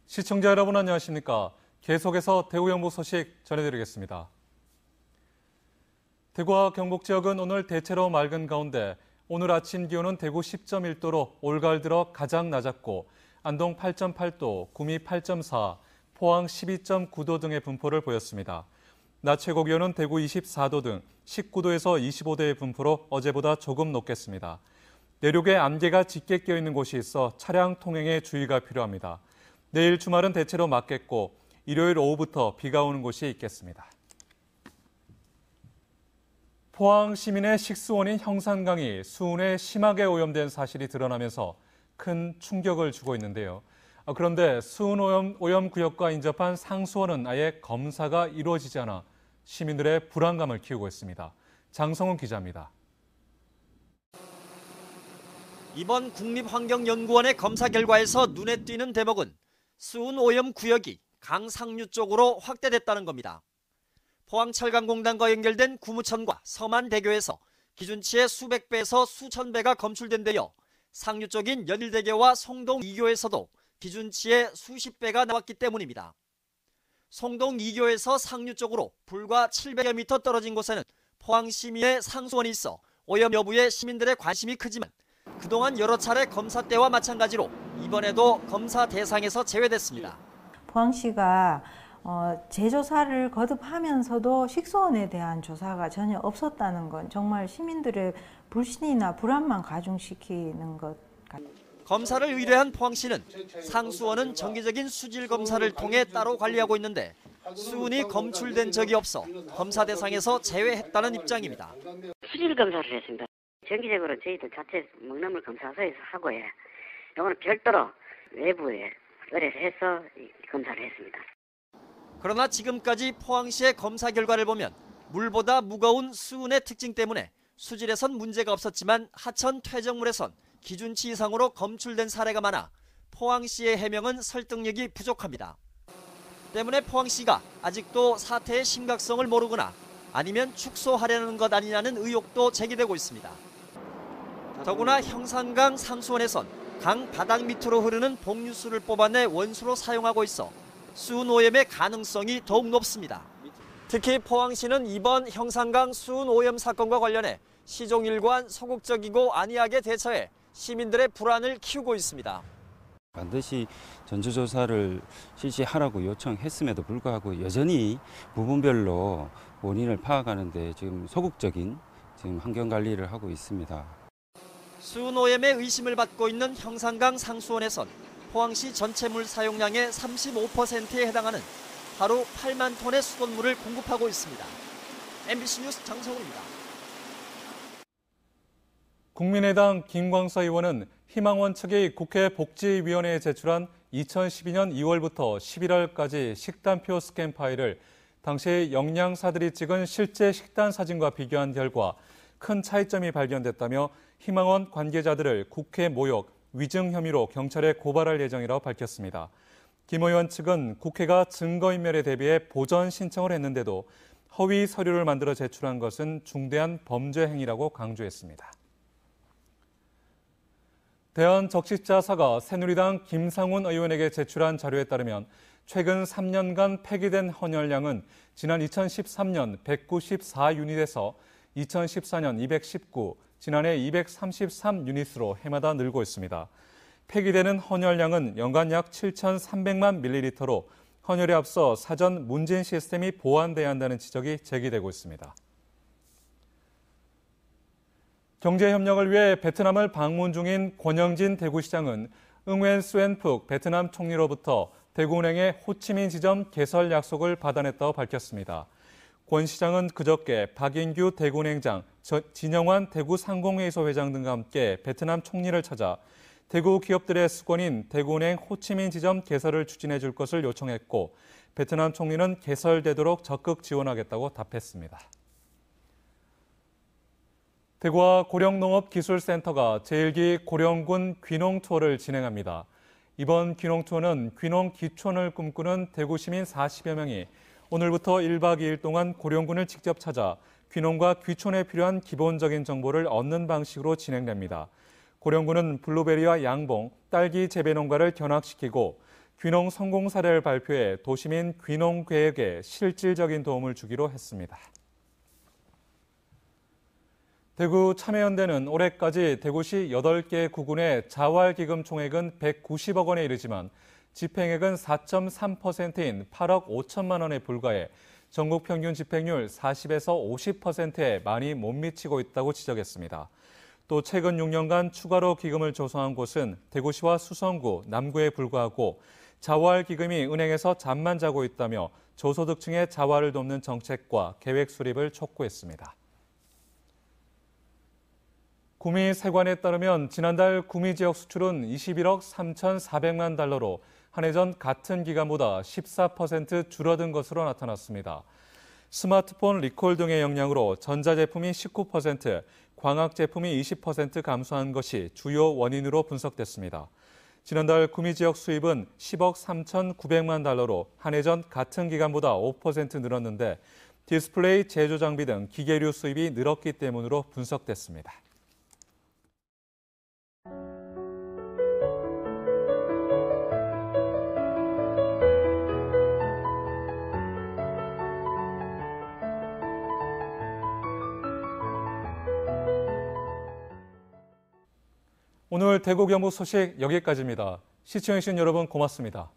시청자 여러분 안녕하십니까? 계속해서 대구 영부 소식 전해드리겠습니다. 대구와 경북 지역은 오늘 대체로 맑은 가운데 오늘 아침 기온은 대구 10.1도로 올가을 들어 가장 낮았고 안동 8.8도, 구미 8.4, 포항 12.9도 등의 분포를 보였습니다. 낮 최고 기온은 대구 24도 등 19도에서 25도의 분포로 어제보다 조금 높겠습니다. 내륙에 안개가 짙게 껴있는 곳이 있어 차량 통행에 주의가 필요합니다. 내일 주말은 대체로 맑겠고 일요일 오후부터 비가 오는 곳이 있겠습니다. 포항 시민의 식수원인 형산강이 수온에 심하게 오염된 사실이 드러나면서 큰 충격을 주고 있는데요. 그런데 수온 오염 구역과 인접한 상수원은 아예 검사가 이루어지지 않아 시민들의 불안감을 키우고 있습니다. 장성훈 기자입니다. 이번 국립환경연구원의 검사 결과에서 눈에 띄는 대목은 수온 오염 구역이 강 상류 쪽으로 확대됐다는 겁니다. 포항철강공단과 연결된 구무천과 서만대교에서 기준치의 수백 배에서 수천 배가 검출된 데요. 상류 쪽인 연일대교와 송동 2교에서도 기준치의 수십 배가 나왔기 때문입니다. 송동 2교에서 상류 쪽으로 불과 700여 미터 떨어진 곳에는 포항 시민의 상수원이 있어 오염 여부에 시민들의 관심이 크지만 그동안 여러 차례 검사 때와 마찬가지로 이번에도 검사 대상에서 제외됐습니다. 포항시가 재조사를 거듭하면서도 식수원에 대한 조사가 전혀 없었다는 건 정말 시민들의 불신이나 불안만 가중시키는 것 같아요. 검사를 의뢰한 포항시는 상수원은 정기적인 수질 검사를 통해 따로 관리하고 있는데 수온이 검출된 적이 없어 검사 대상에서 제외했다는 입장입니다. 수질 검사를 했습니다. 정기적으로 저희들 자체 먹는물 검사소에서 하고요. 이거는 별도로 외부에 의뢰해서 검사를 했습니다. 그러나 지금까지 포항시의 검사 결과를 보면 물보다 무거운 수온의 특징 때문에 수질에선 문제가 없었지만 하천 퇴적물에선 기준치 이상으로 검출된 사례가 많아 포항시의 해명은 설득력이 부족합니다. 때문에 포항시가 아직도 사태의 심각성을 모르거나 아니면 축소하려는 것 아니냐는 의혹도 제기되고 있습니다. 더구나 형산강 상수원에선 강 바닥 밑으로 흐르는 복류수를 뽑아내 원수로 사용하고 있어 수온 오염의 가능성이 더욱 높습니다. 특히 포항시는 이번 형산강 수온 오염 사건과 관련해 시종일관 소극적이고 안이하게 대처해 시민들의 불안을 키우고 있습니다. 반드시 전수조사를 실시하라고 요청했음에도 불구하고 여전히 부분별로 원인을 파악하는 데 지금 소극적인 환경관리를 하고 있습니다. 수온 오염의 의심을 받고 있는 형산강 상수원에선 포항시 전체 물 사용량의 35%에 해당하는 하루 8만 톤의 수돗물을 공급하고 있습니다. MBC 뉴스 장성훈입니다. 국민의당 김광서 의원은 희망원 측이 국회 복지위원회에 제출한 2012년 2월부터 11월까지 식단표 스캔 파일을 당시 영양사들이 찍은 실제 식단 사진과 비교한 결과 큰 차이점이 발견됐다며 희망원 관계자들을 국회 모욕, 위증 혐의로 경찰에 고발할 예정이라고 밝혔습니다. 김 의원 측은 국회가 증거인멸에 대비해 보전 신청을 했는데도 허위 서류를 만들어 제출한 것은 중대한 범죄 행위라고 강조했습니다. 대한적십자사가 새누리당 김상훈 의원에게 제출한 자료에 따르면 최근 3년간 폐기된 헌혈량은 지난 2013년 194유닛에서 2014년 219, 지난해 233유닛으로 해마다 늘고 있습니다. 폐기되는 헌혈량은 연간 약 7,300만 밀리리터로 헌혈에 앞서 사전 문진 시스템이 보완돼야 한다는 지적이 제기되고 있습니다. 경제협력을 위해 베트남을 방문 중인 권영진 대구시장은 응웬 수엔푹 베트남 총리로부터 대구은행의 호치민 지점 개설 약속을 받아냈다고 밝혔습니다. 권 시장은 그저께 박인규 대구은행장, 진영환 대구상공회의소 회장 등과 함께 베트남 총리를 찾아 대구 기업들의 수건인 대구은행 호치민 지점 개설을 추진해 줄 것을 요청했고 베트남 총리는 개설되도록 적극 지원하겠다고 답했습니다. 대구와 고령농업기술센터가 제1기 고령군 귀농 투어를 진행합니다. 이번 귀농 투어는 귀농 기촌을 꿈꾸는 대구 시민 40여 명이 오늘부터 1박 2일 동안 고령군을 직접 찾아 귀농과 귀촌에 필요한 기본적인 정보를 얻는 방식으로 진행됩니다. 고령군은 블루베리와 양봉, 딸기 재배 농가를 견학시키고 귀농 성공 사례를 발표해 도시민 귀농 계획에 실질적인 도움을 주기로 했습니다. 대구 참여연대는 올해까지 대구시 8개 구군의 자활기금 총액은 190억 원에 이르지만 집행액은 4.3%인 8억 5천만 원에 불과해 전국 평균 집행률 40에서 50%에 많이 못 미치고 있다고 지적했습니다. 또 최근 6년간 추가로 기금을 조성한 곳은 대구시와 수성구, 남구에 불과하고 자활기금이 은행에서 잠만 자고 있다며 저소득층의 자활을 돕는 정책과 계획 수립을 촉구했습니다. 구미 세관에 따르면 지난달 구미 지역 수출은 21억 3,400만 달러로 한 해 전 같은 기간보다 14% 줄어든 것으로 나타났습니다. 스마트폰 리콜 등의 영향으로 전자제품이 19%, 광학 제품이 20% 감소한 것이 주요 원인으로 분석됐습니다. 지난달 구미 지역 수입은 10억 3,900만 달러로 한 해 전 같은 기간보다 5% 늘었는데 디스플레이 제조 장비 등 기계류 수입이 늘었기 때문으로 분석됐습니다. 오늘 대구 경북 소식 여기까지입니다. 시청해주신 여러분 고맙습니다.